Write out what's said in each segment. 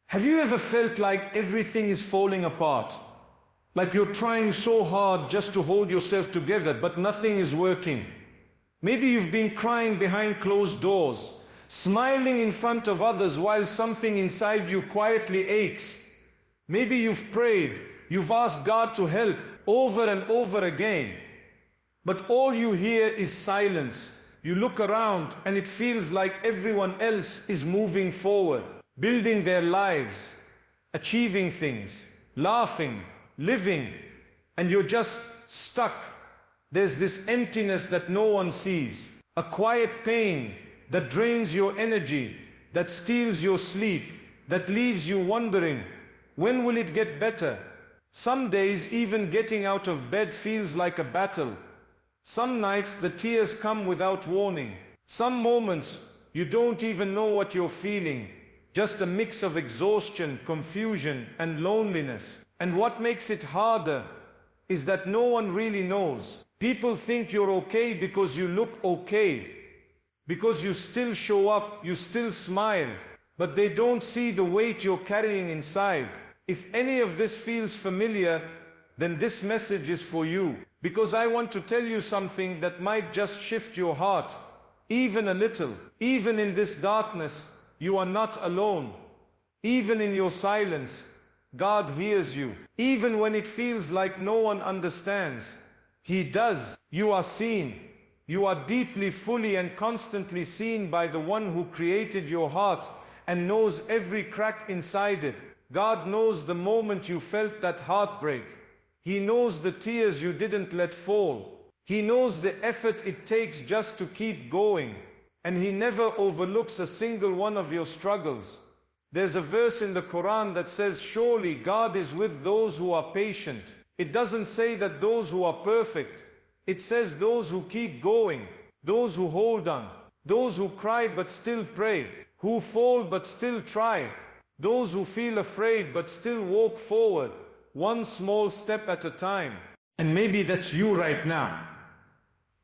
Have you ever felt like everything is falling apart? Like you're trying so hard just to hold yourself together, but nothing is working. Maybe you've been crying behind closed doors, smiling in front of others while something inside you quietly aches. Maybe you've prayed, you've asked God to help over and over again, but all you hear is silence. You look around and it feels like everyone else is moving forward, building their lives, achieving things, laughing, living, and you're just stuck. There's this emptiness that no one sees, a quiet pain that drains your energy, that steals your sleep, that leaves you wondering, when will it get better? Some days even getting out of bed feels like a battle. Some nights the tears come without warning. Some moments you don't even know what you're feeling. Just a mix of exhaustion, confusion, and loneliness. And what makes it harder is that no one really knows. People think you're okay because you look okay, because you still show up, you still smile, but they don't see the weight you're carrying inside. If any of this feels familiar, then this message is for you, because I want to tell you something that might just shift your heart, even a little. Even in this darkness, you are not alone. Even in your silence, God hears you. Even when it feels like no one understands, He does. You are seen. You are deeply, fully, and constantly seen by the one who created your heart and knows every crack inside it. God knows the moment you felt that heartbreak. He knows the tears you didn't let fall. He knows the effort it takes just to keep going. And He never overlooks a single one of your struggles. There's a verse in the Qur'an that says, surely God is with those who are patient. It doesn't say that those who are perfect. It says those who keep going, those who hold on, those who cry but still pray, who fall but still try, those who feel afraid but still walk forward, one small step at a time. And maybe that's you right now.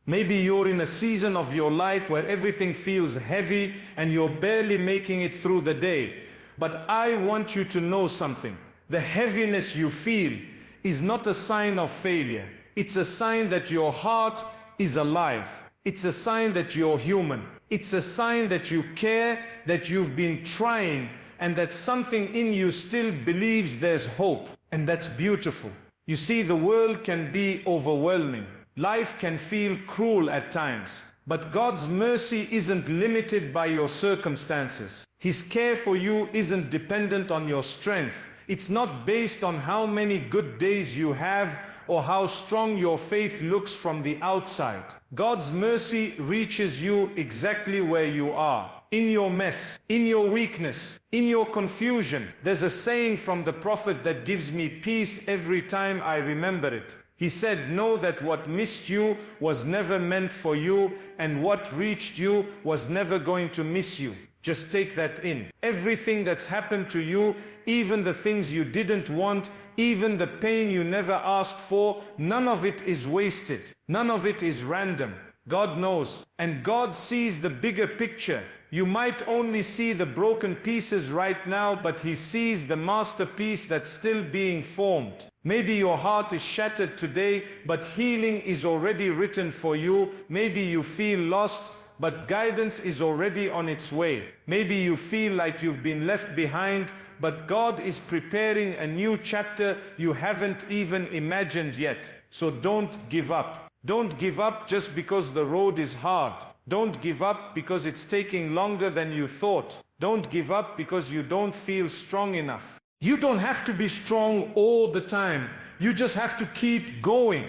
Maybe you're in a season of your life where everything feels heavy and you're barely making it through the day. But I want you to know something. The heaviness you feel is not a sign of failure. It's a sign that your heart is alive. It's a sign that you're human. It's a sign that you care, that you've been trying, and that something in you still believes there's hope. And that's beautiful. You see, the world can be overwhelming. Life can feel cruel at times. But God's mercy isn't limited by your circumstances. His care for you isn't dependent on your strength. It's not based on how many good days you have or how strong your faith looks from the outside. God's mercy reaches you exactly where you are. In your mess, in your weakness, in your confusion. There's a saying from the Prophet that gives me peace every time I remember it. He said, know that what missed you was never meant for you, and what reached you was never going to miss you. Just take that in. Everything that's happened to you, even the things you didn't want, even the pain you never asked for, none of it is wasted. None of it is random. God knows, and God sees the bigger picture. You might only see the broken pieces right now, but He sees the masterpiece that's still being formed. Maybe your heart is shattered today, but healing is already written for you. Maybe you feel lost, but guidance is already on its way. Maybe you feel like you've been left behind, but God is preparing a new chapter you haven't even imagined yet. So don't give up. Don't give up just because the road is hard. Don't give up because it's taking longer than you thought. Don't give up because you don't feel strong enough. You don't have to be strong all the time. You just have to keep going.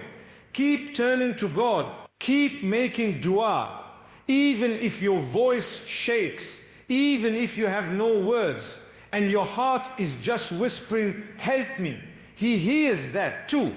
Keep turning to God. Keep making dua. Even if your voice shakes, even if you have no words, and your heart is just whispering, help me. He hears that too.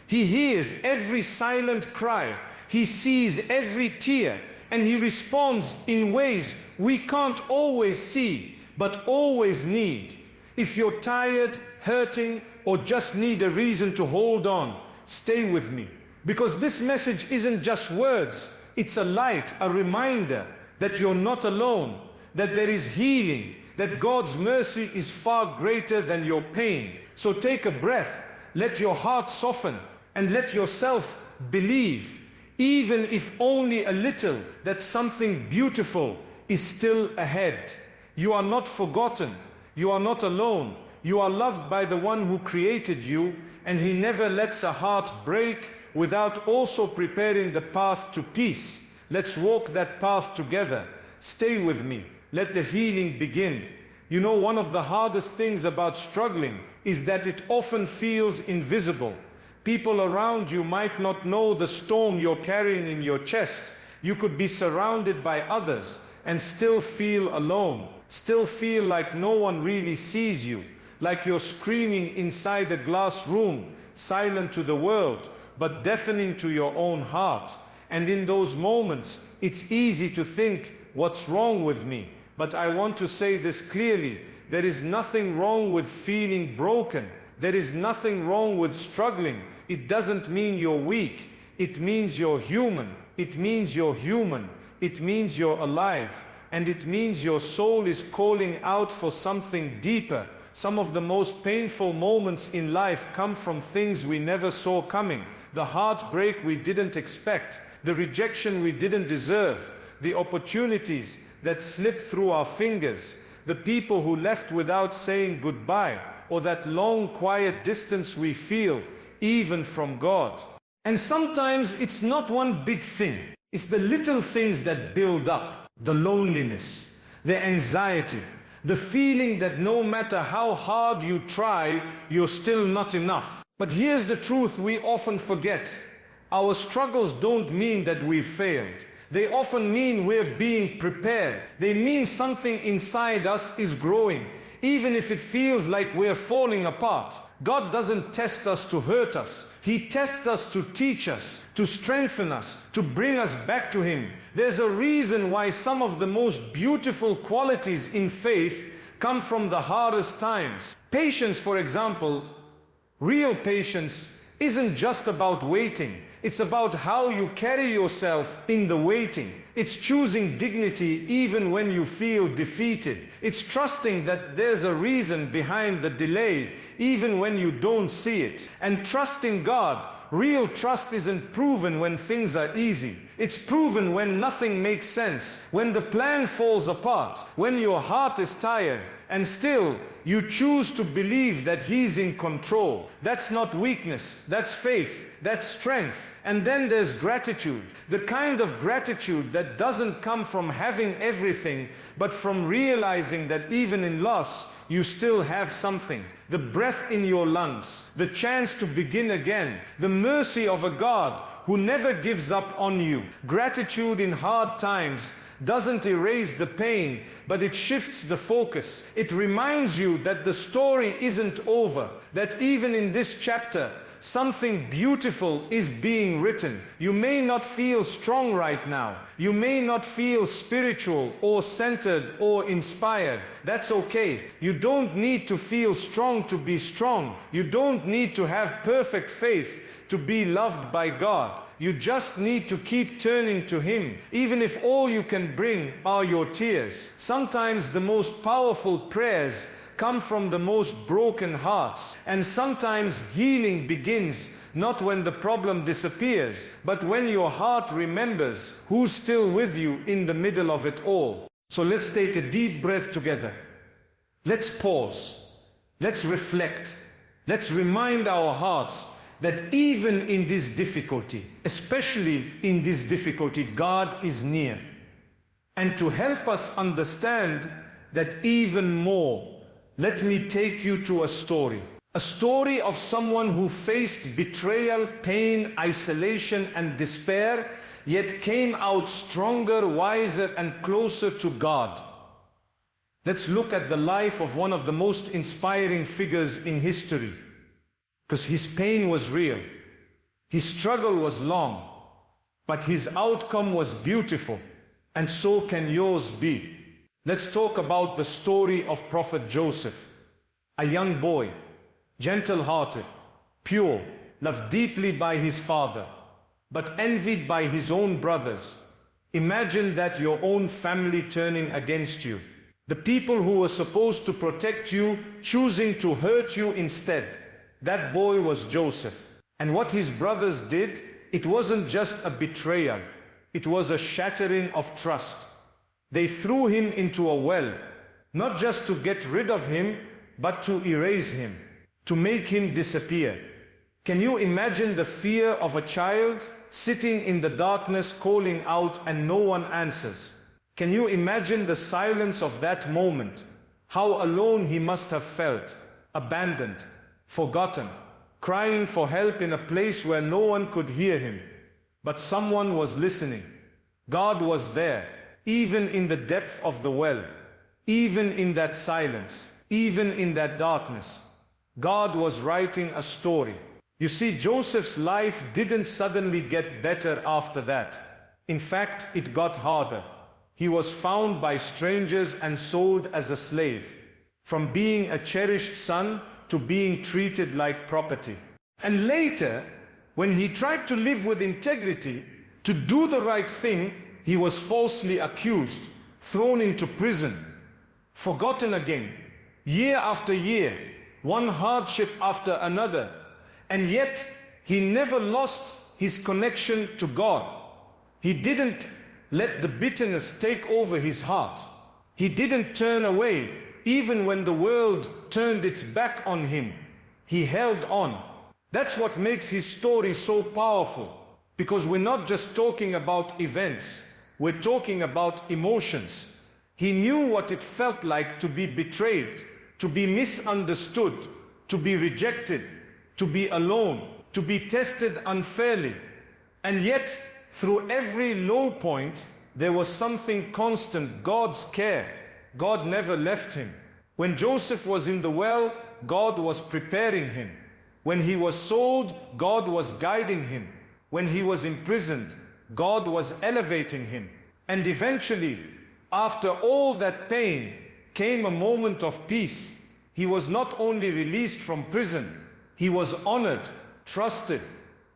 He hears every silent cry. He sees every tear. And He responds in ways we can't always see, but always need. If you're tired, hurting, or just need a reason to hold on, stay with me. Because this message isn't just words. It's a light, a reminder that you're not alone, that there is healing, that God's mercy is far greater than your pain. So take a breath, let your heart soften, and let yourself believe, even if only a little, that something beautiful is still ahead. You are not forgotten, you are not alone, you are loved by the one who created you, and he never lets a heart break without also preparing the path to peace. Let's walk that path together. Stay with me. Let the healing begin. You know, one of the hardest things about struggling is that it often feels invisible. People around you might not know the storm you're carrying in your chest. You could be surrounded by others and still feel alone, still feel like no one really sees you, like you're screaming inside a glass room, silent to the world, but deafening to your own heart. And in those moments, it's easy to think, what's wrong with me? But I want to say this clearly, there is nothing wrong with feeling broken. There is nothing wrong with struggling. It doesn't mean you're weak. It means you're human. It means you're human. It means you're alive. And it means your soul is calling out for something deeper. Some of the most painful moments in life come from things we never saw coming. The heartbreak we didn't expect. The rejection we didn't deserve. The opportunities that slipped through our fingers. The people who left without saying goodbye. Or that long, quiet distance we feel, even from God. And sometimes it's not one big thing. It's the little things that build up. The loneliness, the anxiety, the feeling that no matter how hard you try, you're still not enough. But here's the truth we often forget. Our struggles don't mean that we've failed. They often mean we're being prepared. They mean something inside us is growing. Even if it feels like we're falling apart, God doesn't test us to hurt us. He tests us to teach us, to strengthen us, to bring us back to Him. There's a reason why some of the most beautiful qualities in faith come from the hardest times. Patience, for example, real patience isn't just about waiting. It's about how you carry yourself in the waiting. It's choosing dignity even when you feel defeated. It's trusting that there's a reason behind the delay, even when you don't see it. And trusting God. Real trust isn't proven when things are easy. It's proven when nothing makes sense, when the plan falls apart, when your heart is tired, and still you choose to believe that He's in control. That's not weakness, that's faith, that's strength. And then there's gratitude, the kind of gratitude that doesn't come from having everything, but from realizing that even in loss, you still have something. The breath in your lungs, the chance to begin again, the mercy of a God who never gives up on you. Gratitude in hard times doesn't erase the pain, but it shifts the focus. It reminds you that the story isn't over, that even in this chapter, something beautiful is being written. You may not feel strong right now. You may not feel spiritual or centered or inspired. That's okay. You don't need to feel strong to be strong. You don't need to have perfect faith to be loved by God. You just need to keep turning to Him, even if all you can bring are your tears. Sometimes the most powerful prayers come from the most broken hearts. And sometimes healing begins not when the problem disappears, but when your heart remembers who's still with you in the middle of it all. So let's take a deep breath together. Let's pause. Let's reflect. Let's remind our hearts that even in this difficulty, especially in this difficulty, God is near. And to help us understand that even more, let me take you to a story of someone who faced betrayal, pain, isolation, and despair, yet came out stronger, wiser, and closer to God. Let's look at the life of one of the most inspiring figures in history, because his pain was real, his struggle was long, but his outcome was beautiful, and so can yours be. Let's talk about the story of Prophet Joseph, a young boy, gentle-hearted, pure, loved deeply by his father, but envied by his own brothers. Imagine that, your own family turning against you. The people who were supposed to protect you, choosing to hurt you instead. That boy was Joseph. And what his brothers did, it wasn't just a betrayal. It was a shattering of trust. They threw him into a well, not just to get rid of him, but to erase him, to make him disappear. Can you imagine the fear of a child sitting in the darkness calling out and no one answers? Can you imagine the silence of that moment? How alone he must have felt, abandoned, forgotten, crying for help in a place where no one could hear him. But someone was listening. God was there, even in the depth of the well, even in that silence, even in that darkness. God was writing a story. You see, Joseph's life didn't suddenly get better after that. In fact, it got harder. He was found by strangers and sold as a slave, from being a cherished son to being treated like property. And later, when he tried to live with integrity, to do the right thing, he was falsely accused, thrown into prison, forgotten again, year after year, one hardship after another. And yet, he never lost his connection to God. He didn't let the bitterness take over his heart. He didn't turn away, even when the world turned its back on him. He held on. That's what makes his story so powerful. Because we're not just talking about events, we're talking about emotions. He knew what it felt like to be betrayed, to be misunderstood, to be rejected, to be alone, to be tested unfairly. And yet, through every low point, there was something constant: God's care. God never left him. When Joseph was in the well, God was preparing him. When he was sold, God was guiding him. When he was imprisoned, God was elevating him. And eventually, after all that pain, came a moment of peace. He was not only released from prison, he was honored, trusted,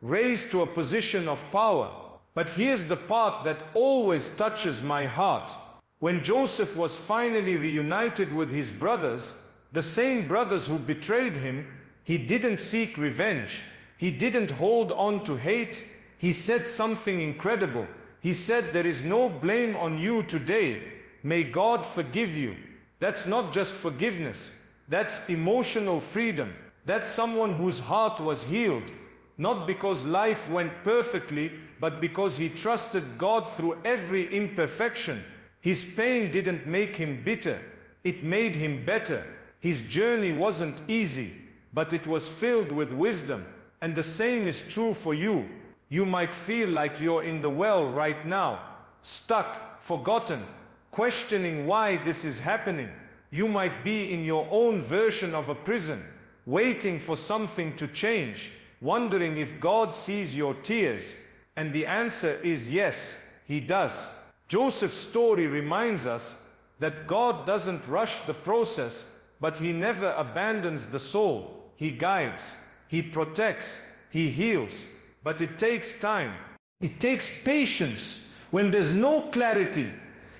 raised to a position of power. But here's the part that always touches my heart. When Joseph was finally reunited with his brothers, the same brothers who betrayed him, he didn't seek revenge. He didn't hold on to hate. He said something incredible. He said, "There is no blame on you today. May God forgive you." That's not just forgiveness. That's emotional freedom. That's someone whose heart was healed. Not because life went perfectly, but because he trusted God through every imperfection. His pain didn't make him bitter. It made him better. His journey wasn't easy, but it was filled with wisdom. And the same is true for you. You might feel like you're in the well right now, stuck, forgotten, questioning why this is happening. You might be in your own version of a prison, waiting for something to change, wondering if God sees your tears. And the answer is yes, he does. Joseph's story reminds us that God doesn't rush the process, but he never abandons the soul. He guides, he protects, he heals. But it takes time. It takes patience when there's no clarity.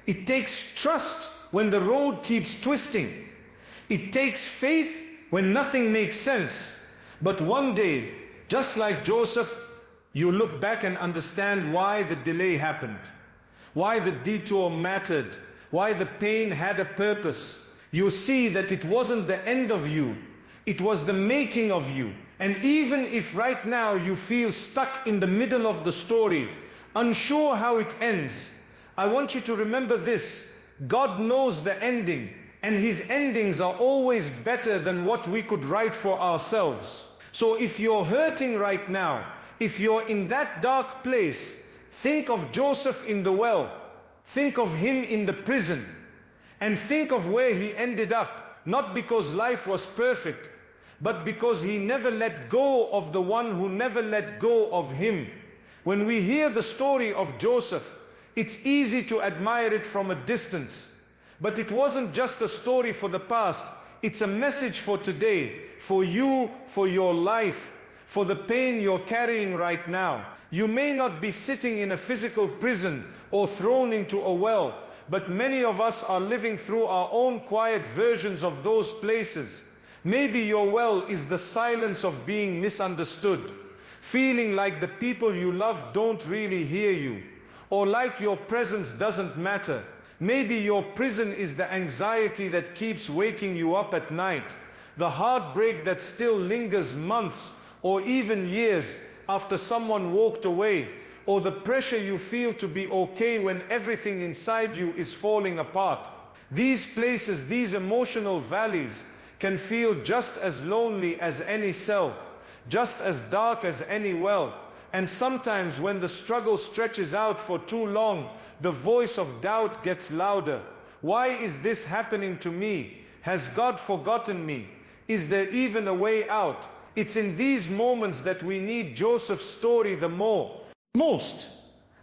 It takes trust when the road keeps twisting. It takes faith when nothing makes sense. But one day, just like Joseph, you look back and understand why the delay happened, why the detour mattered, why the pain had a purpose. You see that it wasn't the end of you, it was the making of you. And even if right now you feel stuck in the middle of the story, unsure how it ends, I want you to remember this: God knows the ending, and his endings are always better than what we could write for ourselves. So if you're hurting right now, if you're in that dark place, think of Joseph in the well, think of him in the prison, and think of where he ended up, not because life was perfect, but because he never let go of the one who never let go of him. When we hear the story of Joseph, it's easy to admire it from a distance. But it wasn't just a story for the past, it's a message for today, for you, for your life, for the pain you're carrying right now. You may not be sitting in a physical prison or thrown into a well, but many of us are living through our own quiet versions of those places. Maybe your well is the silence of being misunderstood, feeling like the people you love don't really hear you, or like your presence doesn't matter. Maybe your prison is the anxiety that keeps waking you up at night, the heartbreak that still lingers months or even years after someone walked away, or the pressure you feel to be okay when everything inside you is falling apart. These places, these emotional valleys, can feel just as lonely as any cell, just as dark as any well. And sometimes when the struggle stretches out for too long, the voice of doubt gets louder. Why is this happening to me? Has God forgotten me? Is there even a way out? It's in these moments that we need Joseph's story the most,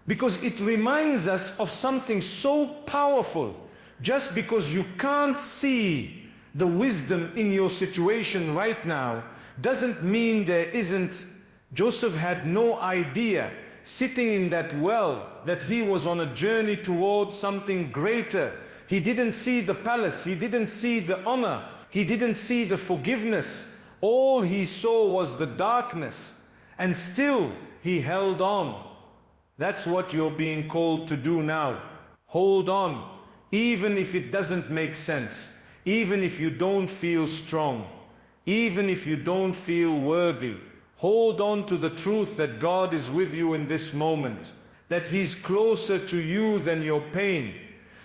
because it reminds us of something so powerful. Just because you can't see the wisdom in your situation right now doesn't mean there isn't. Joseph had no idea, sitting in that well, that he was on a journey towards something greater. He didn't see the palace, he didn't see the honor, he didn't see the forgiveness. All he saw was the darkness, and still he held on. That's what you're being called to do now. Hold on, even if it doesn't make sense, even if you don't feel strong, even if you don't feel worthy. Hold on to the truth that God is with you in this moment, that He's closer to you than your pain,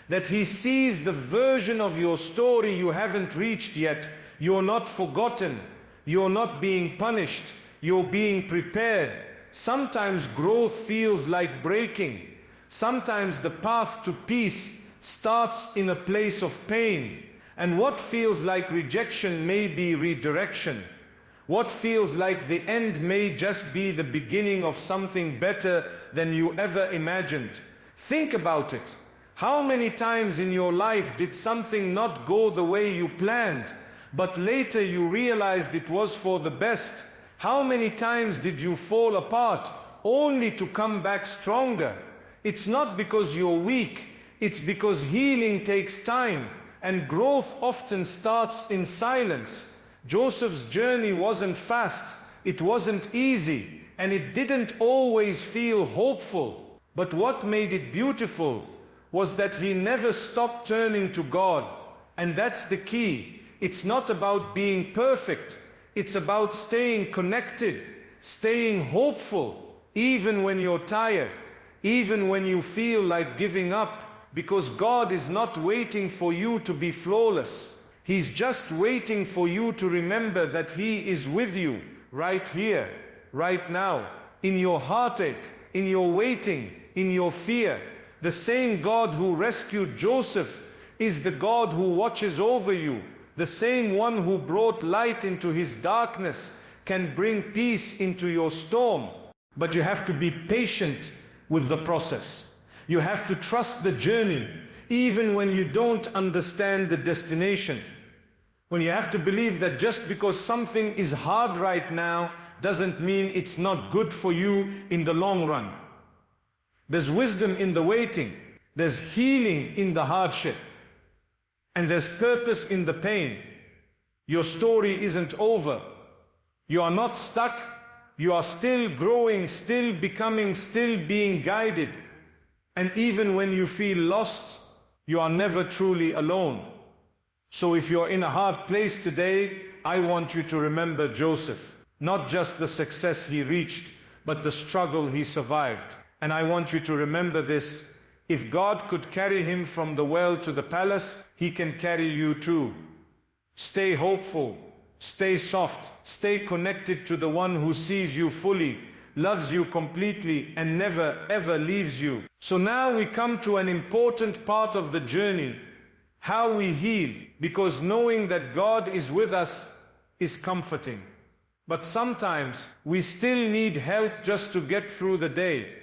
that He sees the version of your story you haven't reached yet. You're not forgotten, you're not being punished, you're being prepared. Sometimes growth feels like breaking. Sometimes the path to peace starts in a place of pain. And what feels like rejection may be redirection. What feels like the end may just be the beginning of something better than you ever imagined. Think about it. How many times in your life did something not go the way you planned, but later you realized it was for the best? How many times did you fall apart only to come back stronger? It's not because you're weak, it's because healing takes time, and growth often starts in silence. Joseph's journey wasn't fast, it wasn't easy, and it didn't always feel hopeful. But what made it beautiful was that he never stopped turning to God. And that's the key. It's not about being perfect, it's about staying connected, staying hopeful, even when you're tired, even when you feel like giving up, because God is not waiting for you to be flawless. He's just waiting for you to remember that He is with you, right here, right now, in your heartache, in your waiting, in your fear. The same God who rescued Joseph is the God who watches over you. The same one who brought light into his darkness can bring peace into your storm. But you have to be patient with the process. You have to trust the journey, even when you don't understand the destination. When you have to believe that just because something is hard right now doesn't mean it's not good for you in the long run. There's wisdom in the waiting, there's healing in the hardship, and there's purpose in the pain. Your story isn't over. You are not stuck. You are still growing, still becoming, still being guided. And even when you feel lost, you are never truly alone. So if you're in a hard place today, I want you to remember Joseph. Not just the success he reached, but the struggle he survived. And I want you to remember this: if God could carry him from the well to the palace, He can carry you too. Stay hopeful, stay soft, stay connected to the one who sees you fully, loves you completely, and never ever leaves you. So now we come to an important part of the journey: how we heal, because knowing that God is with us is comforting. But sometimes we still need help just to get through the day.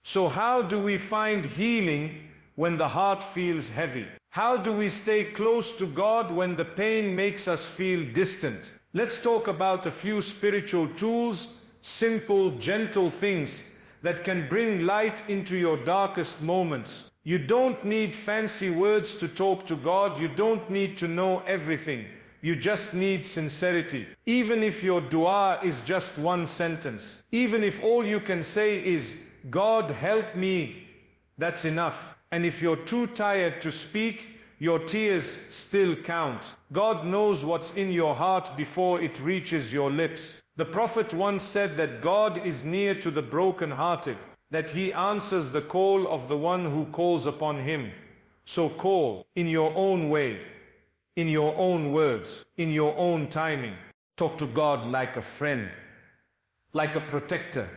So how do we find healing when the heart feels heavy? How do we stay close to God when the pain makes us feel distant? Let's talk about a few spiritual tools, simple, gentle things that can bring light into your darkest moments. You don't need fancy words to talk to God. You don't need to know everything. You just need sincerity. Even if your dua is just one sentence, even if all you can say is, God help me, that's enough. And if you're too tired to speak, your tears still count. God knows what's in your heart before it reaches your lips. The Prophet once said that God is near to the broken-hearted, that He answers the call of the one who calls upon Him. So call in your own way, in your own words, in your own timing. Talk to God like a friend, like a protector,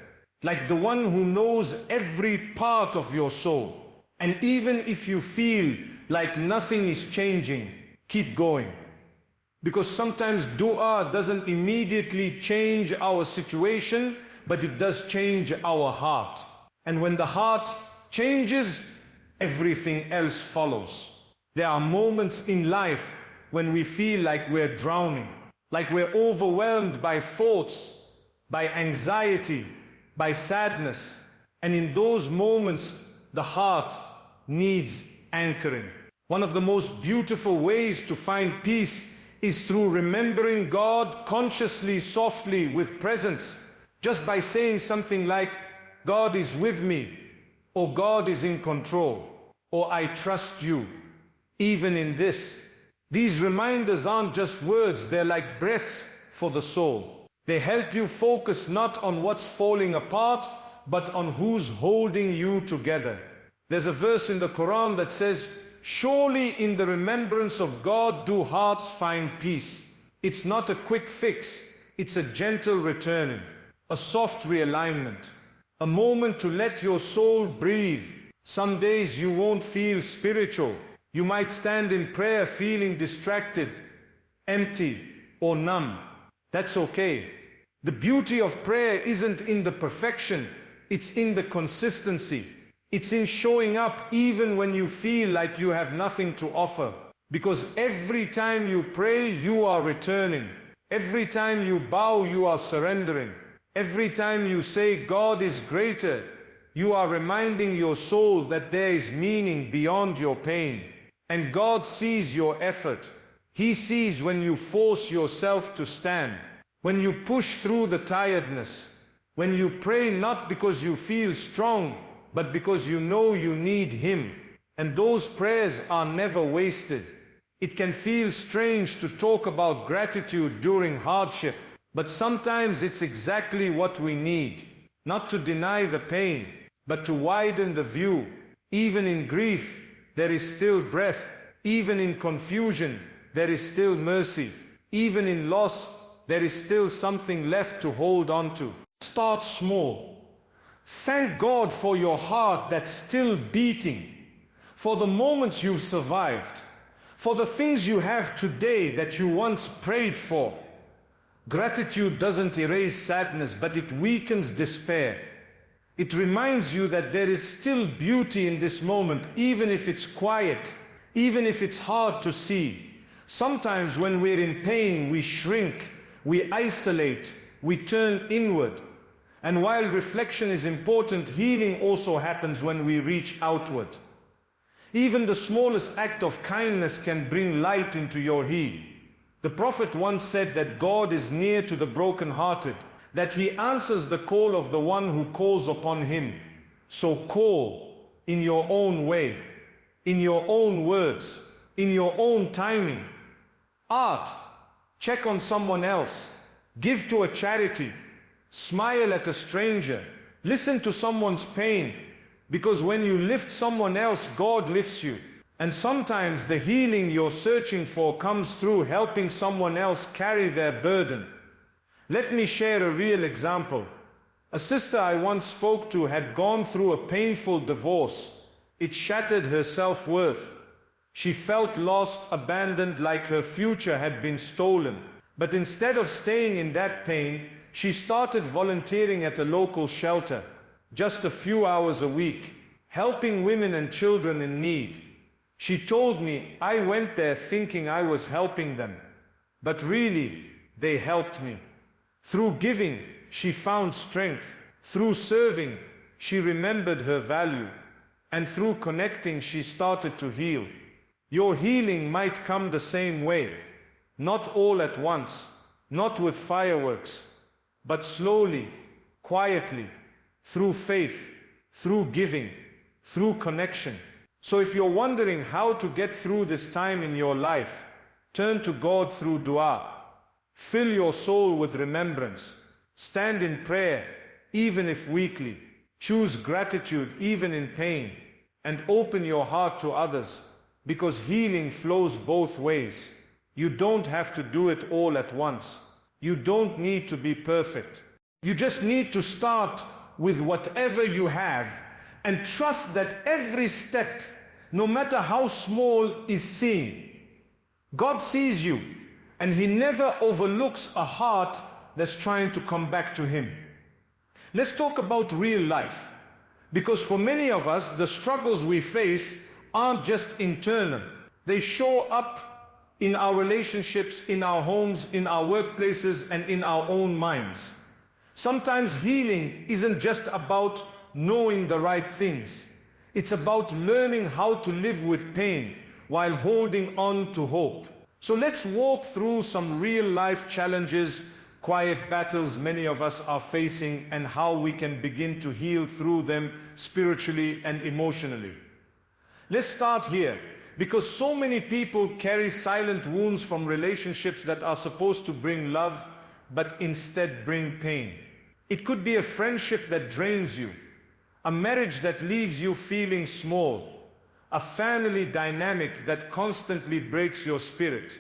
like the one who knows every part of your soul. And even if you feel like nothing is changing, keep going. Because sometimes dua doesn't immediately change our situation, but it does change our heart. And when the heart changes, everything else follows. There are moments in life when we feel like we're drowning, like we're overwhelmed by thoughts, by anxiety, by sadness. And in those moments, the heart needs anchoring. One of the most beautiful ways to find peace is through remembering God consciously, softly, with presence. Just by saying something like, God is with me, or God is in control, or I trust you. Even in this, these reminders aren't just words, they're like breaths for the soul. They help you focus not on what's falling apart, but on who's holding you together. There's a verse in the Quran that says, surely in the remembrance of God do hearts find peace. It's not a quick fix, it's a gentle returning, a soft realignment, a moment to let your soul breathe. Some days you won't feel spiritual. You might stand in prayer feeling distracted, empty, or numb. That's okay. The beauty of prayer isn't in the perfection, it's in the consistency. It's in showing up even when you feel like you have nothing to offer. Because every time you pray, you are returning. Every time you bow, you are surrendering. Every time you say God is greater, you are reminding your soul that there is meaning beyond your pain. And God sees your effort. He sees when you force yourself to stand, when you push through the tiredness, when you pray not because you feel strong, but because you know you need Him. And those prayers are never wasted. It can feel strange to talk about gratitude during hardship, but sometimes it's exactly what we need. Not to deny the pain, but to widen the view. Even in grief, there is still breath. Even in confusion, there is still mercy. Even in loss, there is still something left to hold on to. Start small. Thank God for your heart that's still beating, for the moments you've survived, for the things you have today that you once prayed for. Gratitude doesn't erase sadness, but it weakens despair. It reminds you that there is still beauty in this moment, even if it's quiet, even if it's hard to see. Sometimes when we're in pain, we shrink, we isolate, we turn inward. And while reflection is important, healing also happens when we reach outward. Even the smallest act of kindness can bring light into your heel. The Prophet once said that God is near to the broken-hearted, that He answers the call of the one who calls upon Him. So call in your own way, in your own words, in your own timing. Art, check on someone else, give to a charity, smile at a stranger, listen to someone's pain, because when you lift someone else, God lifts you. And sometimes the healing you're searching for comes through helping someone else carry their burden. Let me share a real example. A sister I once spoke to had gone through a painful divorce. It shattered her self-worth. She felt lost, abandoned, like her future had been stolen. But instead of staying in that pain, she started volunteering at a local shelter, just a few hours a week, helping women and children in need. She told me, I went there thinking I was helping them, but really, they helped me. Through giving, she found strength. Through serving, she remembered her value. And through connecting, she started to heal. Your healing might come the same way, not all at once, not with fireworks, but slowly, quietly, through faith, through giving, through connection. So if you're wondering how to get through this time in your life, turn to God through dua. Fill your soul with remembrance. Stand in prayer, even if weakly. Choose gratitude even in pain. And open your heart to others, because healing flows both ways. You don't have to do it all at once. You don't need to be perfect. You just need to start with whatever you have and trust that every step, no matter how small, is seen. God sees you, and He never overlooks a heart that's trying to come back to Him. Let's talk about real life, because for many of us, the struggles we face aren't just internal. They show up in our relationships, in our homes, in our workplaces, and in our own minds. Sometimes healing isn't just about knowing the right things. It's about learning how to live with pain while holding on to hope. So let's walk through some real life challenges, quiet battles many of us are facing, and how we can begin to heal through them spiritually and emotionally. Let's start here, because so many people carry silent wounds from relationships that are supposed to bring love, but instead bring pain. It could be a friendship that drains you, a marriage that leaves you feeling small, a family dynamic that constantly breaks your spirit.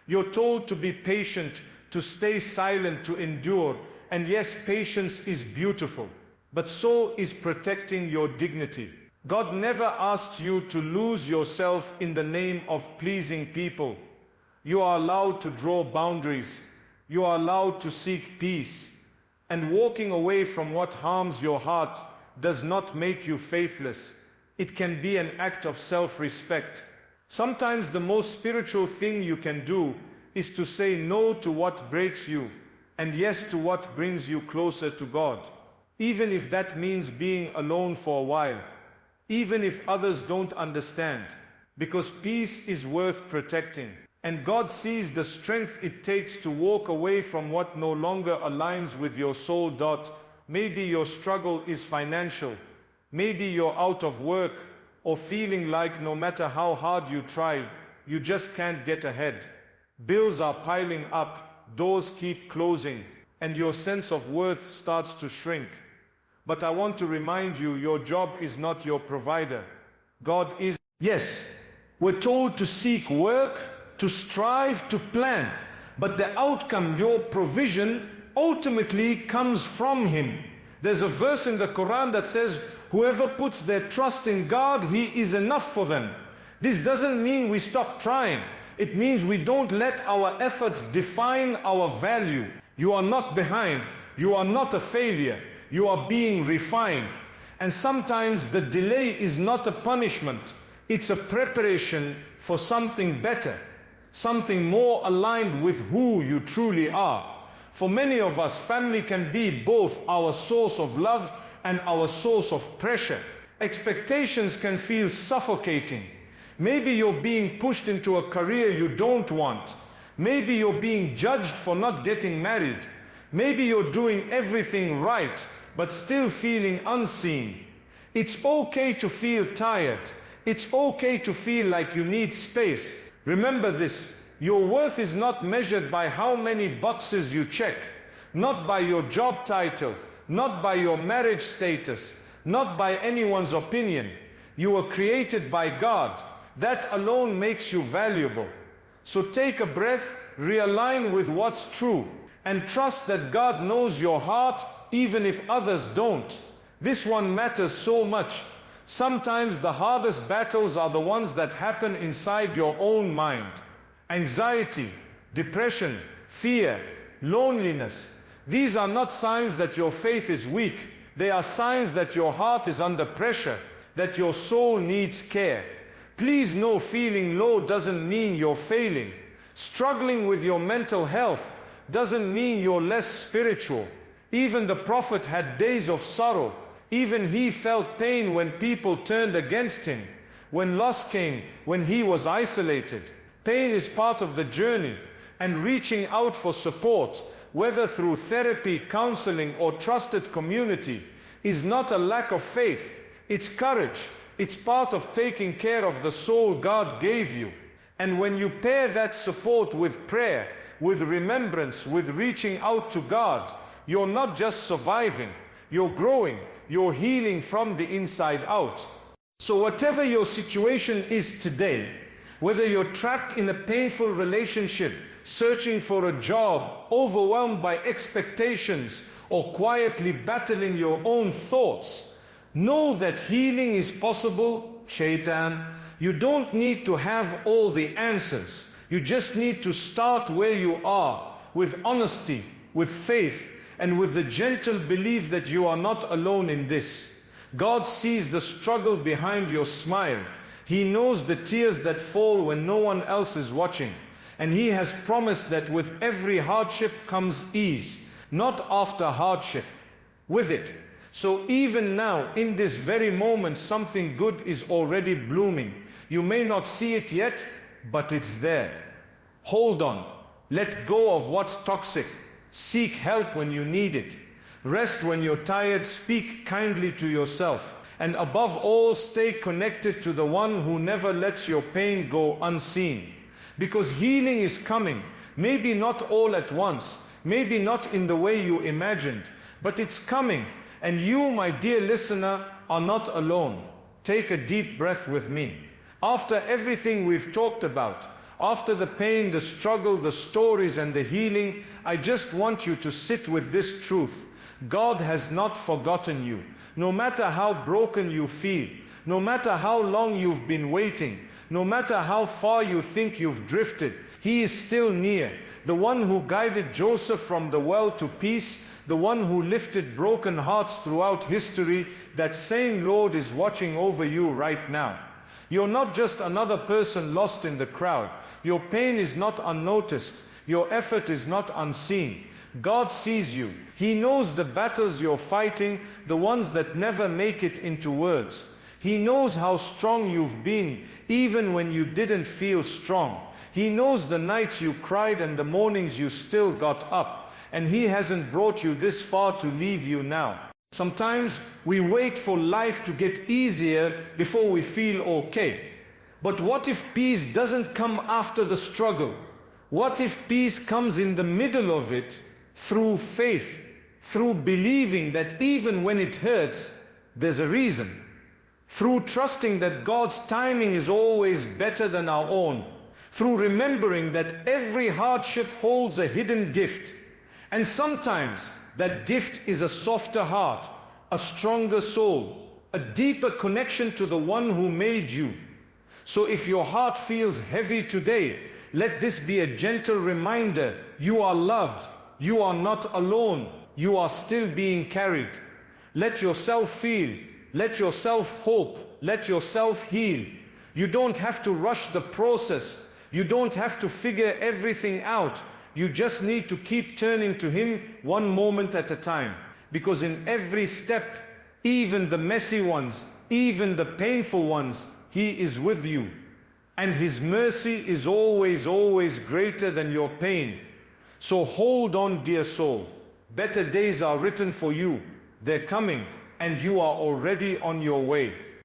You're told to be patient, to stay silent, to endure, and yes, patience is beautiful, but so is protecting your dignity. God never asked you to lose yourself in the name of pleasing people. You are allowed to draw boundaries. You are allowed to seek peace. And walking away from what harms your heart does not make you faithless. It can be an act of self-respect. Sometimes the most spiritual thing you can do is to say no to what breaks you and yes to what brings you closer to God. Even if that means being alone for a while. Even if others don't understand, because peace is worth protecting. And God sees the strength it takes to walk away from what no longer aligns with your soul. Maybe your struggle is financial. Maybe you're out of work, or feeling like no matter how hard you try, you just can't get ahead. Bills are piling up, doors keep closing, and your sense of worth starts to shrink. But I want to remind you, your job is not your provider. God is. Yes, we're told to seek work, to strive, to plan. But the outcome, your provision, ultimately comes from Him. There's a verse in the Qur'an that says, whoever puts their trust in God, He is enough for them. This doesn't mean we stop trying. It means we don't let our efforts define our value. You are not behind. You are not a failure. You are being refined. And sometimes the delay is not a punishment. It's a preparation for something better, something more aligned with who you truly are. For many of us, family can be both our source of love and our source of pressure. Expectations can feel suffocating. Maybe you're being pushed into a career you don't want. Maybe you're being judged for not getting married. Maybe you're doing everything right, but still feeling unseen. It's okay to feel tired. It's okay to feel like you need space. Remember this, your worth is not measured by how many boxes you check, not by your job title, not by your marriage status, not by anyone's opinion. You were created by God. That alone makes you valuable. So take a breath, realign with what's true, and trust that God knows your heart even if others don't. This one matters so much. Sometimes the hardest battles are the ones that happen inside your own mind. Anxiety, depression, fear, loneliness. These are not signs that your faith is weak. They are signs that your heart is under pressure, that your soul needs care. Please know, feeling low doesn't mean you're failing. Struggling with your mental health doesn't mean you're less spiritual. Even the Prophet had days of sorrow. Even he felt pain when people turned against him, when loss came, when he was isolated. Pain is part of the journey, and reaching out for support, whether through therapy, counseling, or trusted community, is not a lack of faith. It's courage. It's part of taking care of the soul God gave you. And when you pair that support with prayer, with remembrance, with reaching out to God, you're not just surviving, you're growing, you're healing from the inside out. So whatever your situation is today, whether you're trapped in a painful relationship, searching for a job, overwhelmed by expectations, or quietly battling your own thoughts, know that healing is possible, Shaitan. You don't need to have all the answers. You just need to start where you are, with honesty, with faith, and with the gentle belief that you are not alone in this. God sees the struggle behind your smile. He knows the tears that fall when no one else is watching. And He has promised that with every hardship comes ease, not after hardship, with it. So even now, in this very moment, something good is already blooming. You may not see it yet, but it's there. Hold on. Let go of what's toxic. Seek help when you need it. Rest when you're tired. Speak kindly to yourself. And above all, stay connected to the one who never lets your pain go unseen. Because healing is coming. Maybe not all at once. Maybe not in the way you imagined. But it's coming. And you, my dear listener, are not alone. Take a deep breath with me. After everything we've talked about, after the pain, the struggle, the stories, and the healing, I just want you to sit with this truth. God has not forgotten you. No matter how broken you feel, no matter how long you've been waiting, no matter how far you think you've drifted, He is still near. The one who guided Joseph from the well to peace, the one who lifted broken hearts throughout history, that same Lord is watching over you right now. You're not just another person lost in the crowd. Your pain is not unnoticed. Your effort is not unseen. God sees you. He knows the battles you're fighting, the ones that never make it into words. He knows how strong you've been, even when you didn't feel strong. He knows the nights you cried and the mornings you still got up. And He hasn't brought you this far to leave you now. Sometimes we wait for life to get easier before we feel okay. But what if peace doesn't come after the struggle? What if peace comes in the middle of it, through faith, through believing that even when it hurts, there's a reason, through trusting that God's timing is always better than our own, through remembering that every hardship holds a hidden gift, and sometimes that gift is a softer heart, a stronger soul, a deeper connection to the one who made you. So if your heart feels heavy today, let this be a gentle reminder: you are loved, you are not alone, you are still being carried. Let yourself feel, let yourself hope, let yourself heal. You don't have to rush the process. You don't have to figure everything out. You just need to keep turning to Him one moment at a time. Because in every step, even the messy ones, even the painful ones, He is with you. And His mercy is always, always greater than your pain. So hold on, dear soul. Better days are written for you. They're coming, and you are already on your way.